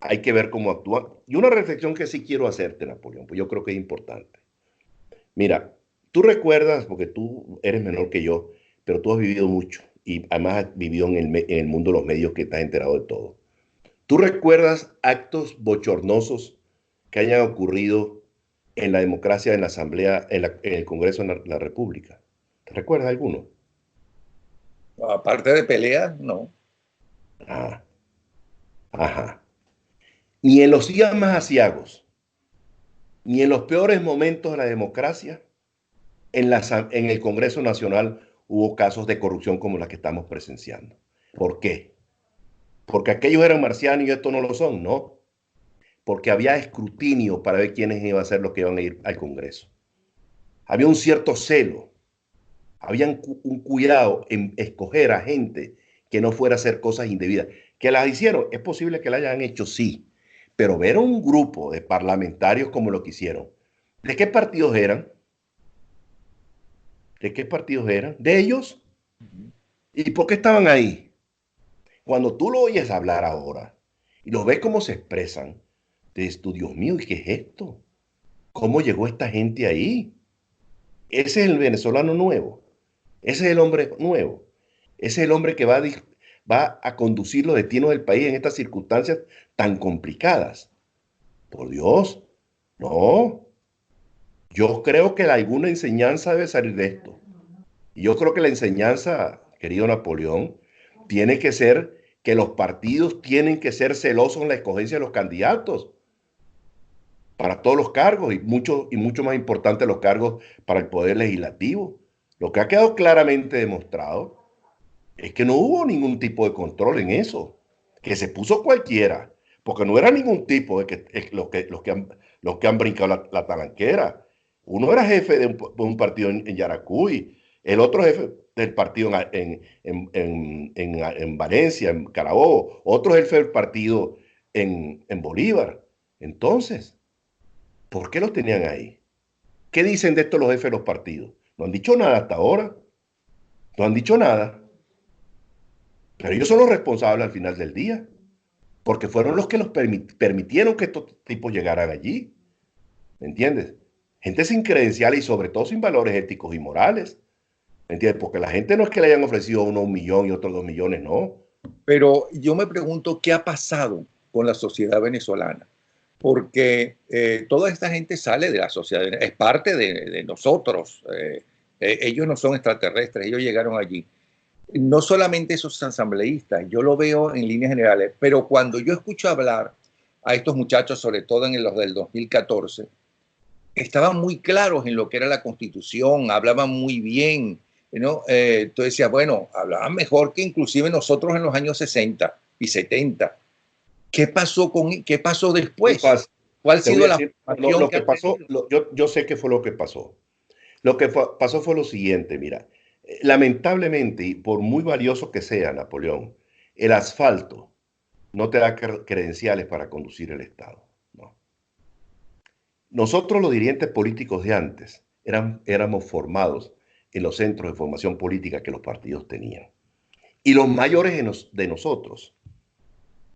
hay que ver cómo actúa. Y una reflexión que sí quiero hacerte, Napoleón, pues yo creo que es importante. Mira, tú recuerdas, porque tú eres menor que yo, pero tú has vivido mucho y además has vivido en el mundo de los medios que estás enterado de todo. ¿Tú recuerdas actos bochornosos que hayan ocurrido en la democracia, en la Asamblea, en el Congreso de la República? ¿Te recuerdas alguno? Aparte de peleas, no. Ah, ajá. Ni en los días más aciagos, ni en los peores momentos de la democracia, en el Congreso Nacional hubo casos de corrupción como la que estamos presenciando. ¿Por qué? Porque aquellos eran marcianos y estos no lo son, no. Porque había escrutinio para ver quiénes iban a ser los que iban a ir al Congreso. Había un cierto celo, había un cuidado en escoger a gente que no fuera a hacer cosas indebidas. ¿Que las hicieron? Es posible que las hayan hecho, sí. Pero ver a un grupo de parlamentarios como lo que hicieron, ¿de qué partidos eran? ¿De qué partidos eran? ¿De ellos? ¿Y por qué estaban ahí? Cuando tú lo oyes hablar ahora y lo ves cómo se expresan, te dices tú, Dios mío, ¿y qué es esto? ¿Cómo llegó esta gente ahí? Ese es el venezolano nuevo. Ese es el hombre nuevo. Ese es el hombre que va a conducir los destinos del país en estas circunstancias tan complicadas. Por Dios, no. Yo creo que alguna enseñanza debe salir de esto. Y yo creo que la enseñanza, querido Napoleón, tiene que ser que los partidos tienen que ser celosos en la escogencia de los candidatos para todos los cargos y mucho más importante los cargos para el poder legislativo. Lo que ha quedado claramente demostrado es que no hubo ningún tipo de control en eso, que se puso cualquiera, porque no era ningún tipo de los que han brincado la talanquera. Uno era jefe de un partido en Yaracuy, el otro jefe del partido en Valencia, en Carabobo, otro jefe del partido en Bolívar. Entonces, ¿por qué los tenían ahí? ¿Qué dicen de esto los jefes de los partidos? No han dicho nada hasta ahora. No han dicho nada. Pero ellos son los responsables al final del día. Porque fueron los que los permitieron que estos tipos llegaran allí. ¿Me entiendes? Gente sin credenciales y sobre todo sin valores éticos y morales. ¿Me entiendes? Porque la gente no es que le hayan ofrecido a uno 1 millón y otros 2 millones, no. Pero yo me pregunto qué ha pasado con la sociedad venezolana. Porque toda esta gente sale de la sociedad, es parte de nosotros. Ellos no son extraterrestres, ellos llegaron allí. No solamente esos asambleístas, yo lo veo en líneas generales, pero cuando yo escucho hablar a estos muchachos, sobre todo en los del 2014, estaban muy claros en lo que era la Constitución, hablaban muy bien, ¿no? Entonces decía, bueno, hablaban mejor que inclusive nosotros en los años 60 y 70. qué pasó Muy después? fácil. ¿Cuál ha Te voy sido a la decir formación lo que que ha pasó. tenido? Yo sé qué fue lo que pasó. Lo que pasó fue lo siguiente, mira. Lamentablemente, y por muy valioso que sea, Napoleón, el asfalto no te da credenciales para conducir el Estado. No. Nosotros los dirigentes políticos de antes éramos formados en los centros de formación política que los partidos tenían. Y los mayores de nosotros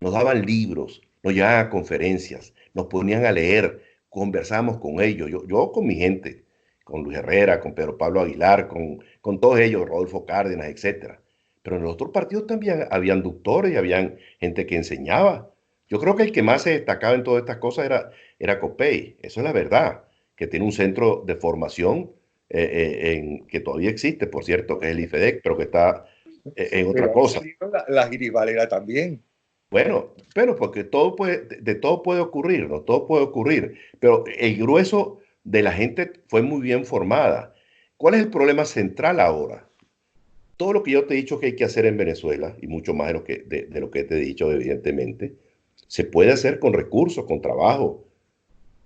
nos daban libros, nos llevaban a conferencias, nos ponían a leer, conversamos con ellos. Yo con mi gente, con Luis Herrera, con Pedro Pablo Aguilar, con todos ellos, Rodolfo Cárdenas, etcétera. Pero en los otros partidos también habían doctores y habían gente que enseñaba. Yo creo que el que más se destacaba en todas estas cosas era Copey. Eso es la verdad, que tiene un centro de formación que todavía existe, por cierto, que es el IFEDEC, pero que está en otra Pero han cosa. salido la Giribalera también. Bueno, pero porque todo puede, de todo puede ocurrir, ¿no? Todo puede ocurrir, pero el grueso de la gente fue muy bien formada. ¿Cuál es el problema central ahora? Todo lo que yo te he dicho que hay que hacer en Venezuela, y mucho más de lo que te he dicho, evidentemente, se puede hacer con recursos, con trabajo,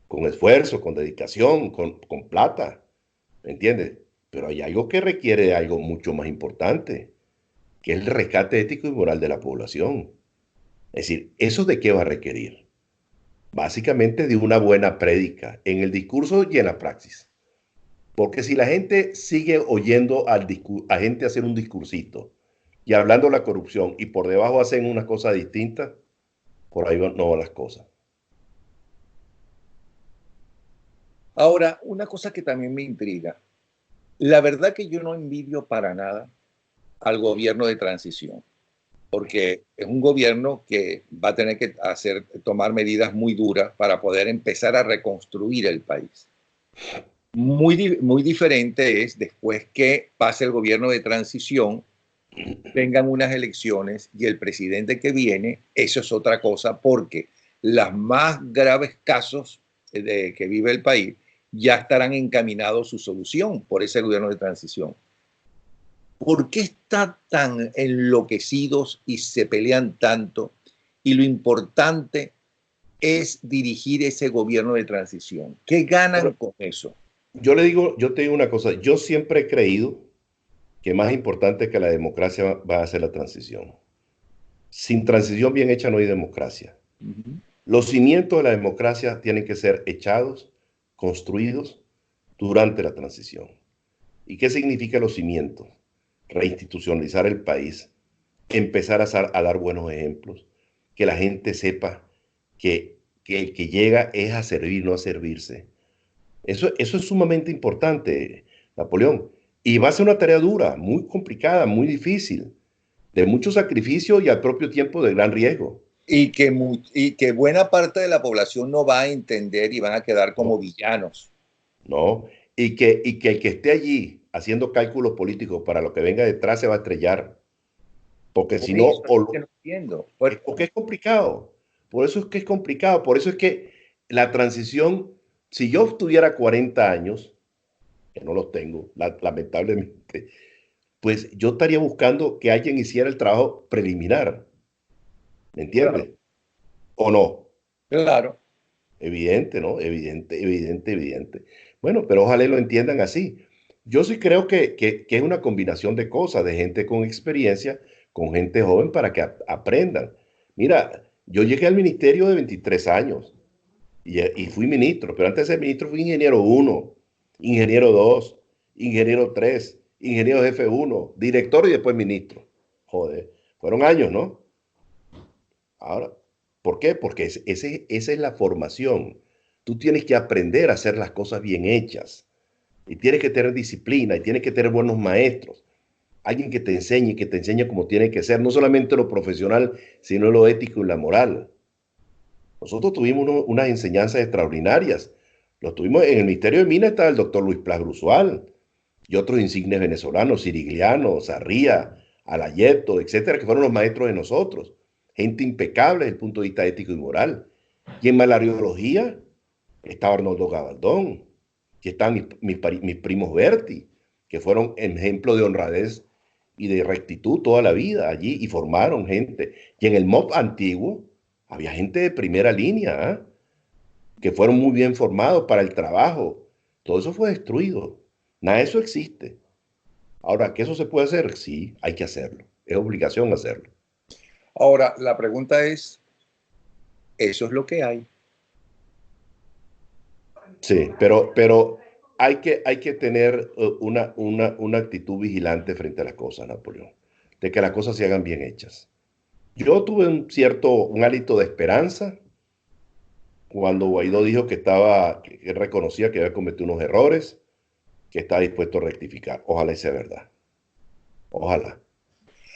con esfuerzo, con dedicación, con plata, ¿me entiendes? Pero hay algo que requiere algo mucho más importante, que es el rescate ético y moral de la población. Es decir, ¿eso de qué va a requerir? Básicamente de una buena prédica en el discurso y en la praxis. Porque si la gente sigue oyendo a gente hacer un discursito y hablando de la corrupción y por debajo hacen una cosa distinta, por ahí no van las cosas. Ahora, una cosa que también me intriga. La verdad que yo no envidio para nada al gobierno de transición, porque es un gobierno que va a tener que tomar medidas muy duras para poder empezar a reconstruir el país. Muy diferente es después que pase el gobierno de transición, vengan unas elecciones y el presidente que viene, eso es otra cosa, porque los más graves casos que vive el país ya estarán encaminados su solución por ese gobierno de transición. ¿Por qué están tan enloquecidos y se pelean tanto? Y lo importante es dirigir ese gobierno de transición. ¿Qué ganan Bueno, con eso? yo te digo una cosa, yo siempre he creído que más importante que la democracia va a ser la transición. Sin transición bien hecha no hay democracia. Uh -huh. Los cimientos de la democracia tienen que ser echados, construidos durante la transición. ¿Y qué significa los cimientos? Reinstitucionalizar el país, empezar a dar buenos ejemplos, que la gente sepa que el que llega es a servir, no a servirse. Eso es sumamente importante, Napoleón. Y va a ser una tarea dura, muy complicada, muy difícil, de mucho sacrificio y al propio tiempo de gran riesgo. Y que buena parte de la población no va a entender y van a quedar como ¿No? villanos. ¿No? Y que el que esté allí haciendo cálculos políticos para lo que venga detrás se va a estrellar. Porque Por si no, eso es que no entiendo. porque es complicado. Por eso es que es complicado. Por eso es que la transición, si yo tuviera 40 años, que no los tengo, lamentablemente, pues yo estaría buscando que alguien hiciera el trabajo preliminar. ¿Me Claro, entiendes? ¿O no? claro. Evidente, ¿no? Evidente, evidente, evidente. Bueno, pero ojalá lo entiendan así. Yo sí creo que es una combinación de cosas, de gente con experiencia, con gente joven para que aprendan. Mira, yo llegué al ministerio de 23 años y fui ministro, pero antes de ser ministro fui ingeniero uno, ingeniero 2, ingeniero 3, ingeniero jefe uno, director y después ministro. Joder, fueron años, ¿no? Ahora, ¿por qué? Porque esa es la formación. Tú tienes que aprender a hacer las cosas bien hechas y tienes que tener disciplina y tienes que tener buenos maestros. Alguien que te enseñe cómo tiene que ser, no solamente lo profesional, sino lo ético y la moral. Nosotros tuvimos unas enseñanzas extraordinarias. Los tuvimos en el Ministerio de Minas, estaba el doctor Luis Plas Grusual y otros insignes venezolanos, Sirigliano, Sarría, Alayeto, etcétera, que fueron los maestros de nosotros. Gente impecable desde el punto de vista ético y moral. Y en malariología estaba Arnoldo Gabaldón, que están mis primos Berti, que fueron ejemplo de honradez y de rectitud toda la vida allí y formaron gente. Y en el MOP antiguo Había gente de primera línea, ¿eh? Que fueron muy bien formados para el trabajo. Todo eso fue destruido. Nada de eso existe. Ahora, ¿que eso se puede hacer? Sí, hay que hacerlo. Es obligación hacerlo. Ahora, la pregunta es, ¿eso es lo que hay? Sí, pero hay que tener una actitud vigilante frente a las cosas, Napoleón, de que las cosas se hagan bien hechas. Yo tuve un hálito de esperanza cuando Guaidó dijo que reconocía que había cometido unos errores, que está dispuesto a rectificar. Ojalá y sea verdad. Ojalá.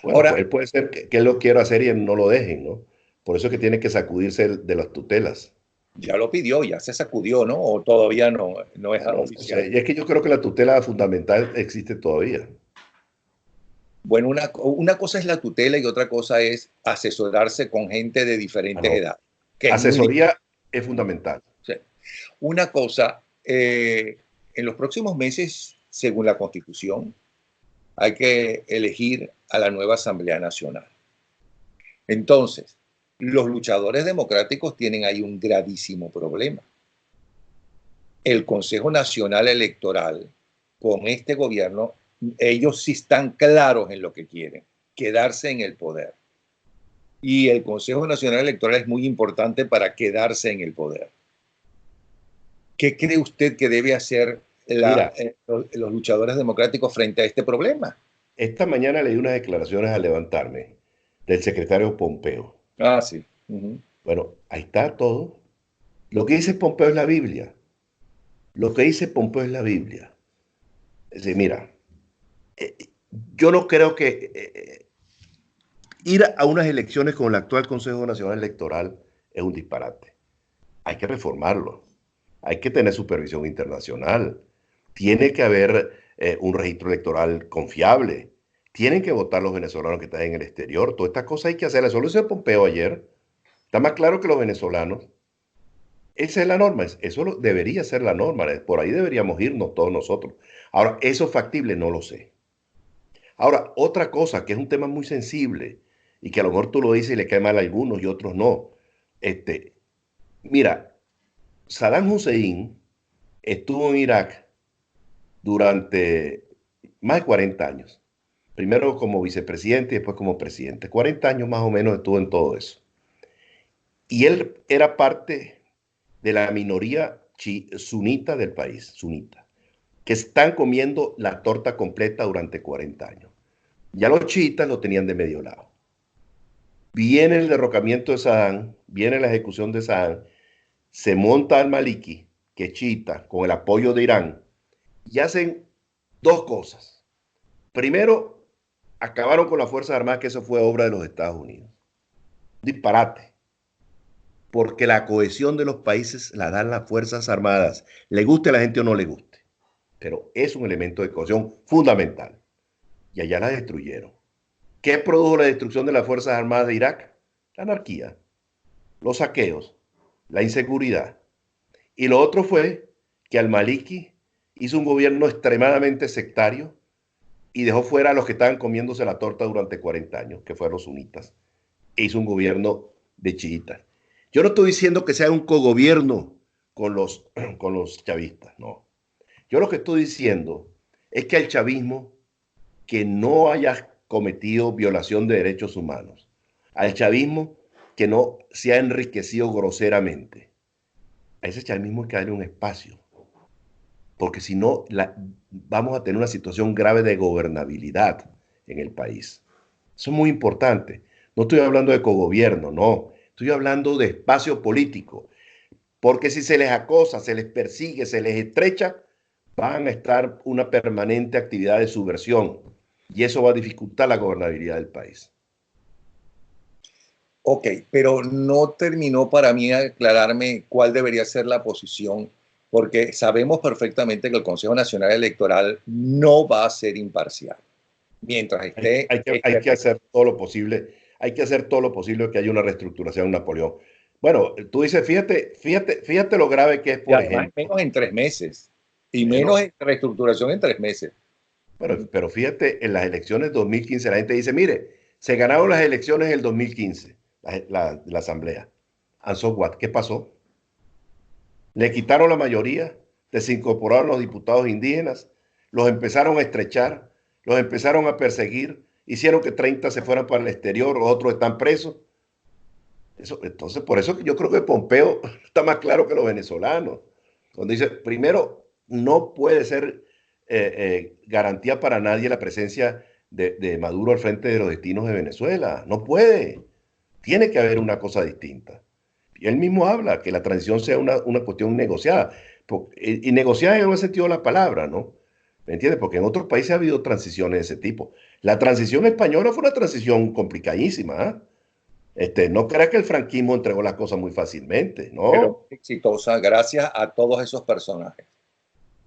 Bueno, Ahora, pues puede ser que él lo quiera hacer y no lo dejen, ¿no? Por eso es que tiene que sacudirse de las tutelas. ya lo pidió, ya se sacudió, ¿no? O todavía no, no es Bueno, no oficial. sé. Y es que yo creo que la tutela fundamental existe todavía. Bueno, una cosa es la tutela y otra cosa es asesorarse con gente de Ah, diferentes no. edades, que es muy Asesoría es fundamental. difícil. Una cosa, en los próximos meses, según la Constitución, hay que elegir a la nueva Asamblea Nacional. Entonces, los luchadores democráticos tienen ahí un gravísimo problema. El Consejo Nacional Electoral, con este gobierno, ellos sí están claros en lo que quieren, quedarse en el poder. Y el Consejo Nacional Electoral es muy importante para quedarse en el poder. ¿Qué cree usted que debe hacer Mira, los luchadores democráticos frente a este problema? esta mañana leí unas declaraciones al levantarme del secretario Pompeo. Ah, sí. Uh-huh. Bueno, ahí está todo. Lo que dice Pompeo es la Biblia. Lo que dice Pompeo es la Biblia. Es decir, mira, eh, yo no creo que ir a unas elecciones con el actual Consejo Nacional Electoral es un disparate. Hay que reformarlo. Hay que tener supervisión internacional. Tiene que haber un registro electoral confiable. Tienen que votar los venezolanos que están en el exterior. Todas estas cosas hay que hacerlas. Eso lo hizo Pompeo ayer. Está más claro que los venezolanos. Esa es la norma. Debería ser la norma. Por ahí deberíamos irnos todos nosotros. Ahora, ¿eso es factible? No lo sé. Ahora, otra cosa que es un tema muy sensible y que a lo mejor tú lo dices y le cae mal a algunos y otros no. Este, mira, Saddam Hussein estuvo en Irak durante más de 40 años. Primero como vicepresidente y después como presidente. 40 años más o menos estuvo en todo eso. Y él era parte de la minoría sunita del país, sunita, que están comiendo la torta completa durante 40 años. Ya los chiitas lo tenían de medio lado. Viene el derrocamiento de Saddam, viene la ejecución de Saddam, se monta al-Maliki, que es chiita, con el apoyo de Irán, y hacen dos cosas. Primero, acabaron con las Fuerzas Armadas, que eso fue obra de los Estados Unidos. Disparate. Porque la cohesión de los países la dan las Fuerzas Armadas. Le guste a la gente o no le guste. Pero es un elemento de cohesión fundamental. Y allá la destruyeron. ¿Qué produjo la destrucción de las Fuerzas Armadas de Irak? La anarquía, los saqueos, la inseguridad. Y lo otro fue que al-Maliki hizo un gobierno extremadamente sectario y dejó fuera a los que estaban comiéndose la torta durante 40 años, que fueron los sunitas. E hizo un gobierno de chiitas. Yo no estoy diciendo que sea un cogobierno con con los chavistas, no. Yo lo que estoy diciendo es que el chavismo que no haya cometido violación de derechos humanos, al chavismo que no se ha enriquecido groseramente, a ese chavismo hay que darle un espacio, porque si no vamos a tener una situación grave de gobernabilidad en el país. Eso es muy importante. No estoy hablando de cogobierno, no. Estoy hablando de espacio político, porque si se les acosa, se les persigue, se les estrecha, van a estar una permanente actividad de subversión y eso va a dificultar la gobernabilidad del país. Ok, pero no terminó para mí aclararme cuál debería ser la posición, porque sabemos perfectamente que el Consejo Nacional Electoral no va a ser imparcial. Mientras esté Hay que hacer todo lo posible, hay que hacer todo lo posible que haya una reestructuración en Napoleón. Bueno, tú dices, fíjate lo grave que es, y por además ejemplo. menos en 3 meses, y menos Bueno, en reestructuración en 3 meses. pero fíjate, en las elecciones 2015 la gente dice, mire, se ganaron las elecciones en el 2015, la Asamblea. And so what? ¿Qué pasó? Le quitaron la mayoría, desincorporaron los diputados indígenas, los empezaron a estrechar, los empezaron a perseguir, hicieron que 30 se fueran para el exterior, otros están presos. Entonces, por eso yo creo que Pompeo está más claro que los venezolanos. Cuando dice, primero, no puede ser garantía para nadie la presencia de Maduro al frente de los destinos de Venezuela. No puede. Tiene que haber una cosa distinta. Y él mismo habla que la transición sea una cuestión negociada. Y negociada en el sentido de la palabra, ¿no? ¿Me entiendes? Porque en otros países ha habido transiciones de ese tipo. La transición española fue una transición complicadísima, ¿eh? No creas que el franquismo entregó las cosas muy fácilmente, Pero ¿no? exitosa gracias a todos esos personajes.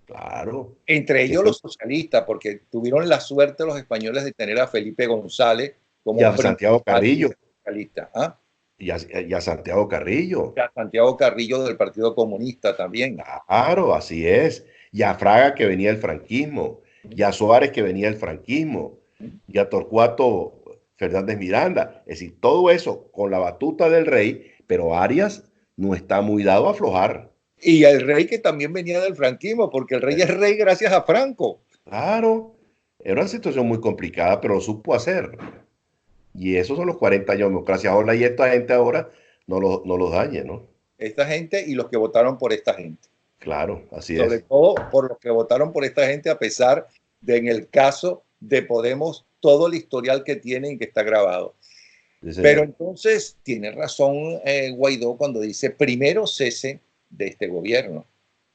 Claro. Entre ellos los socialistas, porque tuvieron la suerte los españoles de tener a Felipe González Y como a Santiago Carrillo. socialista. ¿Ah? Y a Santiago Carrillo. Y a Santiago Carrillo del Partido Comunista también. Claro, así es. Y a Fraga, que venía del franquismo. Y a Suárez, que venía del franquismo. Y a Torcuato Fernández Miranda. Es decir, todo eso con la batuta del rey, pero Arias no está muy dado a aflojar. Y el rey que también venía del franquismo, porque el rey es rey gracias a Franco. Claro, era una situación muy complicada, pero lo supo hacer. Y esos son los 40 años de democracia ahora, y esta gente ahora no los dañe, ¿no? Esta gente y los que votaron por esta gente. Claro, así Sobre es. todo por los que votaron por esta gente, a pesar de, en el caso de Podemos, todo el historial que tienen que está grabado. Sí, Pero señor. entonces tiene razón Guaidó cuando dice primero cese de este gobierno.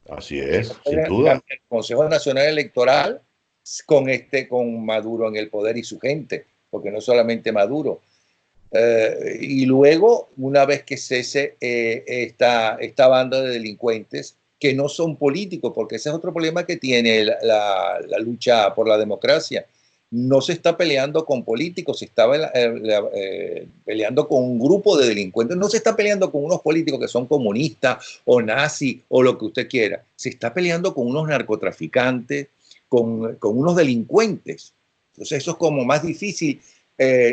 Así Porque es, no sin puede duda. cambiar el Consejo Nacional Electoral con Maduro en el poder y su gente, porque no solamente Maduro. Y luego, una vez que cese esta banda de delincuentes, que no son políticos, porque ese es otro problema que tiene la lucha por la democracia. No se está peleando con políticos, se está peleando con un grupo de delincuentes. No se está peleando con unos políticos que son comunistas o nazis o lo que usted quiera. Se está peleando con unos narcotraficantes, con unos delincuentes. Entonces eso es como más difícil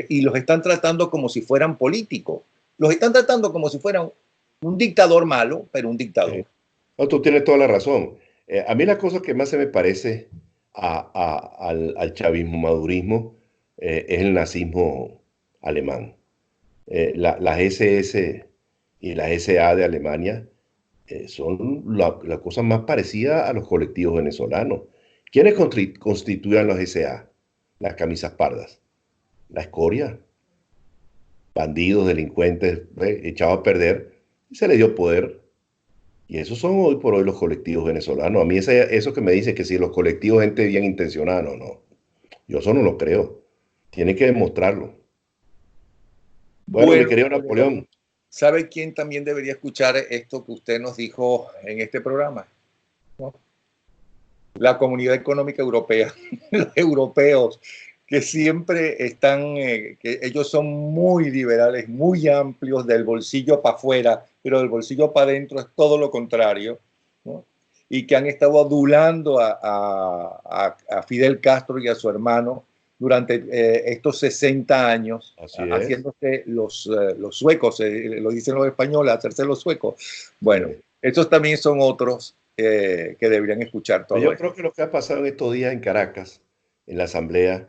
y los están tratando como si fueran políticos. Los están tratando como si fueran un dictador malo, pero un dictador. No, tú tienes toda la razón. A mí la cosa que más se me parece al chavismo, madurismo, es el nazismo alemán. Las SS y las SA de Alemania son la cosa más parecida a los colectivos venezolanos. ¿Quiénes constituían los SA? Las camisas pardas, la escoria, bandidos, delincuentes, echados a perder, y se les dio poder. Y esos son hoy por hoy los colectivos venezolanos. A mí eso que me dice que si los colectivos gente bien intencionada, no. Yo eso no lo creo. Tienen que demostrarlo. Bueno, mi Bueno, querido Napoleón. ¿sabe quién también debería escuchar esto que usted nos dijo en este programa? ¿No? La Comunidad Económica Europea, los europeos, que siempre están, que ellos son muy liberales, muy amplios, del bolsillo para afuera, pero del bolsillo para adentro es todo lo contrario, ¿no? Y que han estado adulando a Fidel Castro y a su hermano durante estos 60 años, Así es. haciéndose los suecos, lo dicen los españoles, hacerse los suecos. Bueno, estos también son otros que deberían escuchar todo Yo esto. creo que lo que ha pasado en estos días en Caracas, en la Asamblea,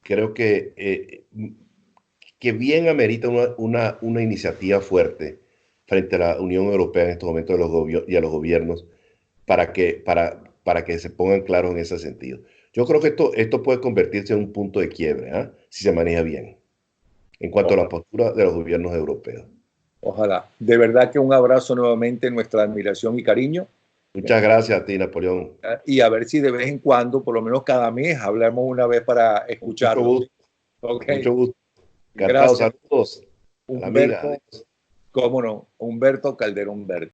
creo que bien amerita una iniciativa fuerte frente a la Unión Europea en estos momentos y a los gobiernos para que se pongan claros en ese sentido. Yo creo que esto puede convertirse en un punto de quiebre, ¿eh? Si se maneja bien, en cuanto a la Ojalá. postura de los gobiernos europeos. Ojalá. De verdad que un abrazo nuevamente, nuestra admiración y cariño. Muchas gracias a ti, Napoleón. Y a ver si de vez en cuando, por lo menos cada mes, hablamos una vez para Mucho escucharlo. ¿Sí? gusto, Ok. mucho gusto. Encantado. Gracias, Saludos a la amiga. Humberto. Cómo no, Humberto Calderón Verde.